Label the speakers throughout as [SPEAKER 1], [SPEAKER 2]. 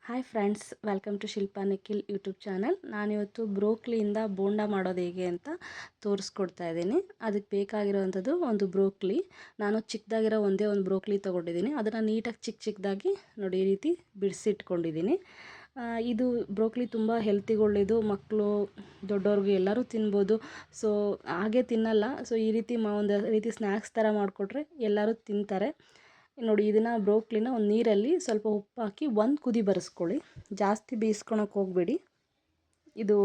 [SPEAKER 1] Hi friends, welcome to Shilpa Nikhil YouTube channel. ನಾನಿವತ್ತು ಬ್ರೋಕ್ಲಿಯಿಂದ ಬೋಂಡ ಮಾಡೋದು ಹೇಗೆ ಅಂತ ತೋರಿಸ್ಕೊಡ್ತಾ ಇದ್ದೀನಿ. ಅದಕ್ಕೆ ಬೇಕಾಗಿರೋವಂಥದ್ದು ಒಂದು ಬ್ರೋಕ್ಲಿ. ನಾನು ಚಿಕ್ಕದಾಗಿರೋ ಒಂದೇ ಒಂದು ಬ್ರೋಕ್ಲಿ ತೊಗೊಂಡಿದ್ದೀನಿ. ಅದನ್ನು ನೀಟಾಗಿ ಚಿಕ್ಕದಾಗಿ ನೋಡಿ ಈ ರೀತಿ ಬಿಡಿಸಿಟ್ಕೊಂಡಿದ್ದೀನಿ. ಇದು ಬ್ರೋಕ್ಲಿ ತುಂಬ ಹೆಲ್ತಿಗೆ ಒಳ್ಳೆಯದು. ಮಕ್ಕಳು ದೊಡ್ಡವ್ರಿಗೆ ಎಲ್ಲರೂ ತಿನ್ಬೋದು. ಸೊ ಹಾಗೆ ತಿನ್ನಲ್ಲ. ಸೊ ಈ ರೀತಿ ಒಂದು ರೀತಿ ಸ್ನ್ಯಾಕ್ಸ್ ಥರ ಮಾಡಿಕೊಟ್ರೆ ಎಲ್ಲರೂ ತಿಂತಾರೆ. ನೋಡಿ, ಇದನ್ನು ಬ್ರೋಕ್ಲಿನ ಒಂದು ನೀರಲ್ಲಿ ಸ್ವಲ್ಪ ಉಪ್ಪು ಹಾಕಿ ಒಂದು ಕುದಿ ಬರೆಸ್ಕೊಳ್ಳಿ. ಜಾಸ್ತಿ ಬೇಯಿಸ್ಕೊಳಕ್ಕೆ ಹೋಗಬೇಡಿ. ಇದು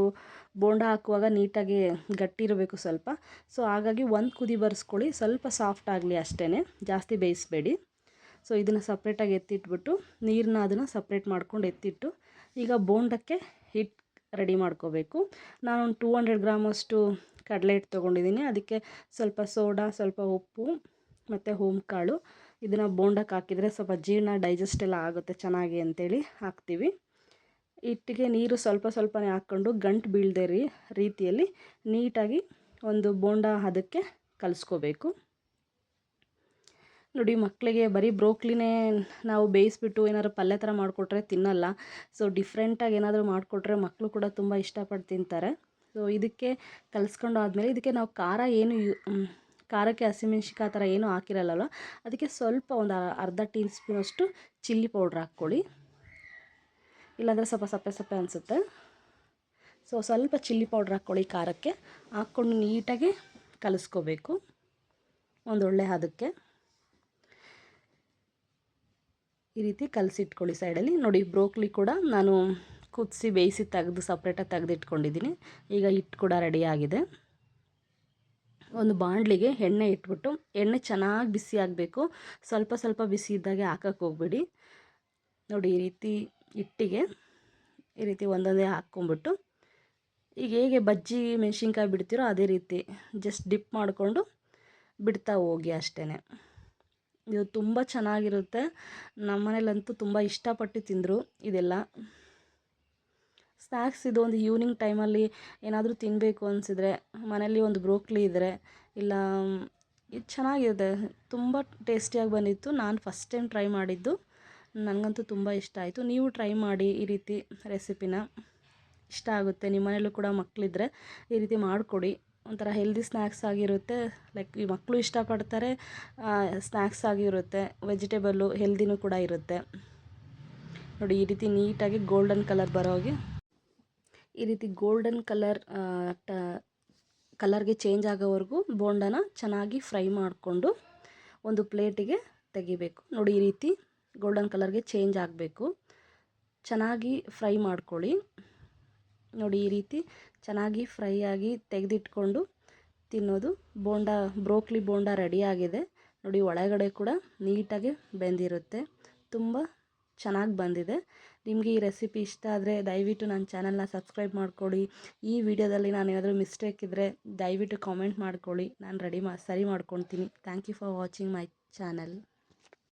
[SPEAKER 1] ಬೋಂಡ ಹಾಕುವಾಗ ನೀಟಾಗಿ ಗಟ್ಟಿ ಇರಬೇಕು ಸ್ವಲ್ಪ. ಸೊ ಹಾಗಾಗಿ ಒಂದು ಕುದಿ ಬರೆಸ್ಕೊಳ್ಳಿ, ಸ್ವಲ್ಪ ಸಾಫ್ಟ್ ಆಗಲಿ ಅಷ್ಟೇ, ಜಾಸ್ತಿ ಬೇಯಿಸಬೇಡಿ. ಸೊ ಇದನ್ನು ಸಪ್ರೇಟಾಗಿ ಎತ್ತಿಟ್ಬಿಟ್ಟು ನೀರನ್ನ ಅದನ್ನು ಸಪ್ರೇಟ್ ಮಾಡ್ಕೊಂಡು ಎತ್ತಿಟ್ಟು ಈಗ ಬೋಂಡಕ್ಕೆ ಹಿಟ್ಟು ರೆಡಿ ಮಾಡ್ಕೋಬೇಕು. ನಾನೊಂದು 200 ಗ್ರಾಮಷ್ಟು ಕಡಲೆ ಹಿಟ್ಟು ತೊಗೊಂಡಿದ್ದೀನಿ. ಅದಕ್ಕೆ ಸ್ವಲ್ಪ ಸೋಡಾ, ಸ್ವಲ್ಪ ಉಪ್ಪು ಮತ್ತು ಕಾಳು. ಇದನ್ನು ಬೋಂಡಕ್ಕೆ ಹಾಕಿದರೆ ಸ್ವಲ್ಪ ಜೀರ್ಣ ಡೈಜೆಸ್ಟ್ ಎಲ್ಲ ಆಗುತ್ತೆ ಚೆನ್ನಾಗಿ ಅಂತೇಳಿ ಹಾಕ್ತೀವಿ. ಹಿಟ್ಟಿಗೆ ನೀರು ಸ್ವಲ್ಪ ಸ್ವಲ್ಪನೇ ಹಾಕ್ಕೊಂಡು ಗಂಟು ಬೀಳದೆ ರೀತಿಯಲ್ಲಿ ನೀಟಾಗಿ ಒಂದು ಬೋಂಡ ಅದಕ್ಕೆ ಕಲಿಸ್ಕೋಬೇಕು. ನೋಡಿ, ಮಕ್ಕಳಿಗೆ ಬರೀ ಬ್ರೋಕ್ಲಿನೇ ನಾವು ಬೇಯಿಸ್ಬಿಟ್ಟು ಏನಾದ್ರು ಪಲ್ಯ ಥರ ಮಾಡಿಕೊಟ್ರೆ ತಿನ್ನಲ್ಲ. ಸೊ ಡಿಫ್ರೆಂಟಾಗಿ ಏನಾದರೂ ಮಾಡಿಕೊಟ್ರೆ ಮಕ್ಕಳು ಕೂಡ ತುಂಬ ಇಷ್ಟಪಟ್ಟು ತಿಂತಾರೆ. ಸೊ ಇದಕ್ಕೆ ಕಲಿಸ್ಕೊಂಡು ಆದಮೇಲೆ ಇದಕ್ಕೆ ನಾವು ಖಾರಕ್ಕೆ ಹಸಿಮೆಣ್ಸಿಕಾಯಿ ಆ ಥರ ಏನೂ ಹಾಕಿರಲ್ಲ. ಅದಕ್ಕೆ ಸ್ವಲ್ಪ ಒಂದು ಅರ್ಧ ಟೀ ಸ್ಪೂನಷ್ಟು ಚಿಲ್ಲಿ ಪೌಡ್ರ್ ಹಾಕ್ಕೊಳ್ಳಿ. ಇಲ್ಲಾಂದರೆ ಸ್ವಲ್ಪ ಸಪ್ಪೆ ಸಪ್ಪೆ ಅನಿಸುತ್ತೆ. ಸೊ ಸ್ವಲ್ಪ ಚಿಲ್ಲಿ ಪೌಡ್ರ್ ಹಾಕ್ಕೊಳ್ಳಿ ಖಾರಕ್ಕೆ. ಹಾಕ್ಕೊಂಡು ನೀಟಾಗಿ ಕಲಿಸ್ಕೋಬೇಕು ಒಂದೊಳ್ಳೆ ಹದಕ್ಕೆ. ಈ ರೀತಿ ಕಲಸಿಟ್ಕೊಳ್ಳಿ ಸೈಡಲ್ಲಿ. ನೋಡಿ, ಬ್ರೋಕ್ಲಿ ಕೂಡ ನಾನು ಕುದಿಸಿ ಬೇಯಿಸಿ ತೆಗೆದು ಸಪ್ರೇಟಾಗಿ ತೆಗೆದಿಟ್ಕೊಂಡಿದ್ದೀನಿ. ಈಗ ಹಿಟ್ಟು ಕೂಡ ರೆಡಿಯಾಗಿದೆ. ಒಂದು ಬಾಣಲಿಗೆ ಎಣ್ಣೆ ಇಟ್ಬಿಟ್ಟು, ಎಣ್ಣೆ ಚೆನ್ನಾಗಿ ಬಿಸಿ ಆಗಬೇಕು. ಸ್ವಲ್ಪ ಸ್ವಲ್ಪ ಬಿಸಿ ಇದ್ದಾಗೆ ಹಾಕಕ್ಕೆ ಹೋಗಬೇಡಿ. ನೋಡಿ, ಈ ರೀತಿ ಹಿಟ್ಟಿಗೆ ಈ ರೀತಿ ಒಂದೊಂದೇ ಹಾಕ್ಕೊಂಬಿಟ್ಟು ಈಗ ಹೇಗೆ ಬಜ್ಜಿ ಮೆಣಸಿನ್ಕಾಯಿ ಬಿಡ್ತೀರೋ ಅದೇ ರೀತಿ ಜಸ್ಟ್ ಡಿಪ್ ಮಾಡಿಕೊಂಡು ಬಿಡ್ತಾ ಹೋಗಿ ಅಷ್ಟೇ. ಇದು ತುಂಬ ಚೆನ್ನಾಗಿರುತ್ತೆ. ನಮ್ಮ ಮನೇಲಂತೂ ತುಂಬ ಇಷ್ಟಪಟ್ಟು ತಿಂದರು ಇದೆಲ್ಲ. ಸ್ನ್ಯಾಕ್ಸ್ ಇದು ಒಂದು ಈವ್ನಿಂಗ್ ಟೈಮಲ್ಲಿ ಏನಾದರೂ ತಿನ್ನಬೇಕು ಅನಿಸಿದ್ರೆ ಮನೇಲಿ ಒಂದು ಬ್ರೋಕ್ಲಿ ಇದ್ದರೆ ಇಲ್ಲ, ಇದು ಚೆನ್ನಾಗಿದೆ. ತುಂಬ ಟೇಸ್ಟಿಯಾಗಿ ಬಂದಿತ್ತು. ನಾನು ಫಸ್ಟ್ ಟೈಮ್ ಟ್ರೈ ಮಾಡಿದ್ದು. ನನಗಂತೂ ತುಂಬ ಇಷ್ಟ ಆಯಿತು. ನೀವು ಟ್ರೈ ಮಾಡಿ ಈ ರೀತಿ ರೆಸಿಪಿನ. ಇಷ್ಟ ಆಗುತ್ತೆ. ನಿಮ್ಮ ಮನೇಲೂ ಕೂಡ ಮಕ್ಕಳಿದ್ರೆ ಈ ರೀತಿ ಮಾಡಿಕೊಡಿ. ಒಂಥರ ಹೆಲ್ದಿ ಸ್ನ್ಯಾಕ್ಸ್ ಆಗಿರುತ್ತೆ. ಲೈಕ್ ಈ ಮಕ್ಕಳು ಇಷ್ಟಪಡ್ತಾರೆ. ಸ್ನ್ಯಾಕ್ಸ್ ಆಗಿರುತ್ತೆ, ವೆಜಿಟೇಬಲ್ಲು ಹೆಲ್ದಿನೂ ಕೂಡ ಇರುತ್ತೆ. ನೋಡಿ, ಈ ರೀತಿ ನೀಟಾಗಿ ಗೋಲ್ಡನ್ ಕಲರ್ ಬರೋಗೆ ಈ ರೀತಿ ಗೋಲ್ಡನ್ ಕಲರ್ಗೆ ಚೇಂಜ್ ಆಗೋವರೆಗೂ ಬೋಂಡನ ಚೆನ್ನಾಗಿ ಫ್ರೈ ಮಾಡಿಕೊಂಡು ಒಂದು ಪ್ಲೇಟಿಗೆ ತೆಗಿಬೇಕು. ನೋಡಿ, ಈ ರೀತಿ ಗೋಲ್ಡನ್ ಕಲರ್ಗೆ ಚೇಂಜ್ ಆಗಬೇಕು. ಚೆನ್ನಾಗಿ ಫ್ರೈ ಮಾಡ್ಕೊಳ್ಳಿ. ನೋಡಿ, ಈ ರೀತಿ ಚೆನ್ನಾಗಿ ಫ್ರೈ ಆಗಿ ತೆಗೆದಿಟ್ಕೊಂಡು ತಿನ್ನೋದು. ಬ್ರೋಕ್ಲಿ ಬೋಂಡ ರೆಡಿಯಾಗಿದೆ. ನೋಡಿ, ಒಳಗಡೆ ಕೂಡ ನೀಟಾಗಿ ಬೆಂದಿರುತ್ತೆ. ತುಂಬ ಚೆನ್ನಾಗಿ ಬಂದಿದೆ. ನಿಮಗೆ ಈ ರೆಸಿಪಿ ಇಷ್ಟ ಆದರೆ ದಯವಿಟ್ಟು ನನ್ನ ಚಾನಲ್ನ ಸಬ್ಸ್ಕ್ರೈಬ್ ಮಾಡ್ಕೊಳ್ಳಿ. ಈ ವಿಡಿಯೋದಲ್ಲಿ ನಾನು ಏನಾದರೂ ಮಿಸ್ಟೇಕ್ ಇದ್ದರೆ ದಯವಿಟ್ಟು ಕಾಮೆಂಟ್ ಮಾಡ್ಕೊಳ್ಳಿ. ನಾನು ಸರಿ ಮಾಡ್ಕೊಳ್ತೀನಿ. Thank you for watching my channel.